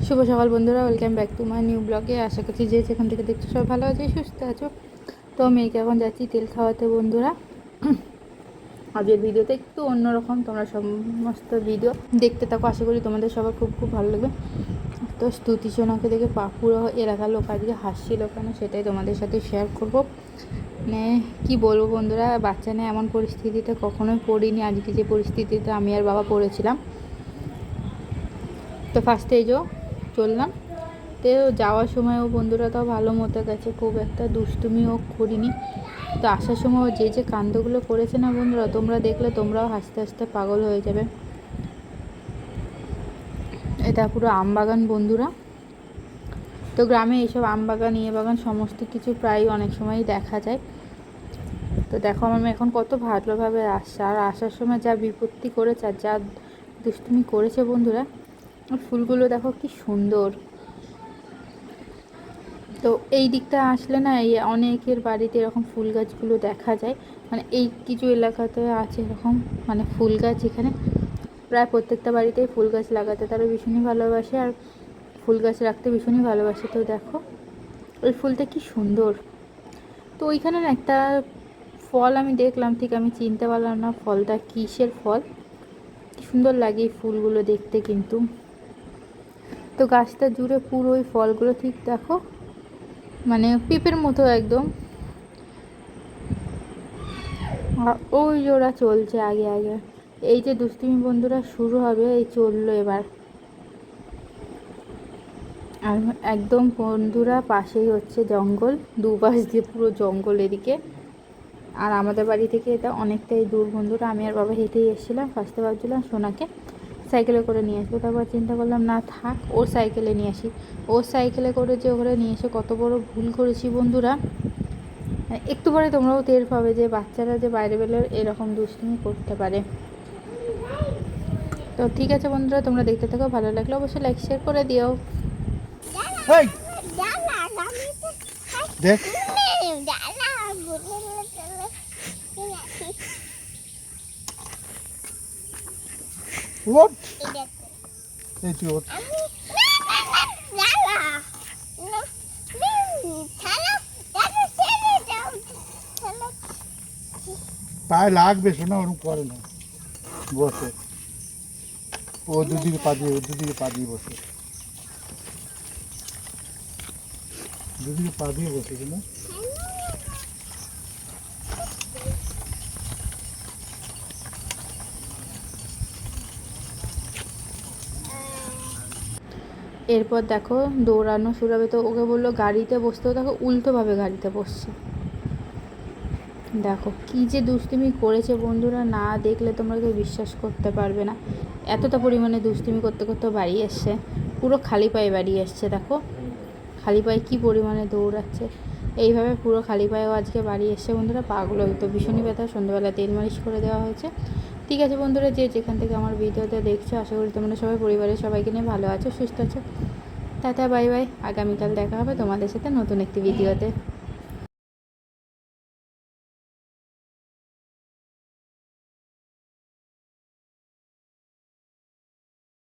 শুভ সকাল বন্ধুরা, welcome back to my new ব্লগে। আশা করছি যে যেখান থেকে দেখছো সব ভালো আছে, সুস্থ আছো। তো মেয়েকে এখন যাচ্ছি তেল খাওয়াতে বন্ধুরা। আজকের ভিডিওতে একটু অন্যরকম, তোমরা সমস্ত ভিডিও দেখতে থাকো, আশা করি তোমাদের সবার খুব খুব ভালো লাগবে। তো স্তুতি সোনাকে দেখে পুরো এলাকার লোক আজকে হাসছিল কেন, সেটাই তোমাদের সাথে শেয়ার করবো। মানে কী বলবো বন্ধুরা, বাচ্চা নিয়ে এমন পরিস্থিতিতে কখনোই পড়িনি, আজকে যে পরিস্থিতিতে আমি আর বাবা পড়েছিলাম। তো ফার্স্টে এই যে চললাম, তো যাওয়ার সময়ও বন্ধুরা তাও ভালো মতো গেছে, খুব একটা দুষ্টুমিও করিনি। তো আসার সময় যে যে কাণ্ডগুলো করেছে না বন্ধুরা, তোমরা দেখলে তোমরাও হাসতে হাসতে পাগল হয়ে যাবে। এটা পুরো আমবাগান বন্ধুরা। তো গ্রামে এইসব আমবাগান বাগান সমস্ত কিছু প্রায় অনেক সময়ই দেখা যায়। তো দেখো আমার মেয়ে এখন কত ভালোভাবে আসছে, আর আসার সময় যা বিপত্তি করেছে আর যা দুষ্টুমি করেছে বন্ধুরা। ফুলগুলো দেখো কি সুন্দর। তো এই দিকটা আসলে না, এই অনেকের বাড়িতে এরকম ফুল গাছগুলো দেখা যায়। মানে এই কিছু এলাকাতে আছে এরকম, মানে ফুল গাছ, এখানে প্রায় প্রত্যেকটা বাড়িতেই ফুল গাছ লাগাতে তারা ভীষণই ভালোবাসে, আর ফুল গাছ রাখতে ভীষণই ভালোবাসে। তো দেখো ওই ফুলটা কি সুন্দর। তো ওইখানে না একটা ফল আমি দেখলাম, ঠিক আমি চিনতে পারলাম না ফলটা কিসের ফল। কি সুন্দর লাগে এই ফুলগুলো দেখতে কিন্তু। তো গাছটা জুড়ে পুরো ওই ফলগুলো ঠিক দেখো, মানে পিঁপের মতো একদম। ওই ওরা চলছে আগে আগে। এই যে দুষ্টুমি বন্ধুরা শুরু হবে, এই চললো এবার। আর একদম বন্ধুরা পাশেই হচ্ছে জঙ্গল, দুপাশ দিয়ে পুরো জঙ্গল এদিকে। আর আমাদের বাড়ি থেকে এটা অনেকটাই দূর বন্ধুরা। আমি আর বাবা হেঁটেই এসেছিলাম। ফার্স্টে ভাবছিলাম সোনাকে সাইকেলে করে নিয়ে আসবো, তারপর চিন্তা করলাম না থাক, ওর সাইকেলে নিয়ে আসি। ওর সাইকেলে করে যে ওখানে নিয়ে এসে কত বড় ভুল করেছি বন্ধুরা। একটু পরে তোমরাও টের পাবে যে বাচ্চারা যে বাইরে বেরোলে এরকম দুষ্টুমি করতে পারে। তো ঠিক আছে বন্ধুরা, তোমরা দেখতে থাকো, ভালো লাগলে অবশ্যই লাইক শেয়ার করে দিও। দেখ ওঠ, এই তুই ওঠ। পায়ে লাগবে শোনা, ওরকম করে না, বসে। ও দুদিকে পা দিয়ে বসে, দুদিকে পা দিয়ে বসে কিনা। এরপর দেখো দৌড়ানো শুরু হবে। তো ওকে বললো গাড়িতে বসতেও, দেখো উল্টোভাবে গাড়িতে বসছে। দেখো কী যে দুষ্টুমি করেছে বন্ধুরা, না দেখলে তোমরা কেউ বিশ্বাস করতে পারবে না। এতটা পরিমাণে দুষ্টুমি করতে করতে বাড়ি এসছে, পুরো খালি পায়ে বাড়ি এসছে। দেখো খালি পায়ে কী পরিমাণে দৌড়াচ্ছে। এইভাবে পুরো খালি পায়েও আজকে বাড়ি এসছে বন্ধুরা। পাগুলো হয়তো ভীষণই ব্যথা, সন্ধ্যাবেলা তেল মালিশ করে দেওয়া হয়েছে। ঠিক আছে বন্ধুরা, যে যেখান থেকে আমার ভিডিওতে দেখছো, আশা করি তোমরা সবাই পরিবারের সবাইকে নিয়ে ভালো আছো, সুস্থ আছো। Tata, bye bye. আগামীকাল দেখা হবে তোমাদের সাথে নতুন একটি ভিডিওতে।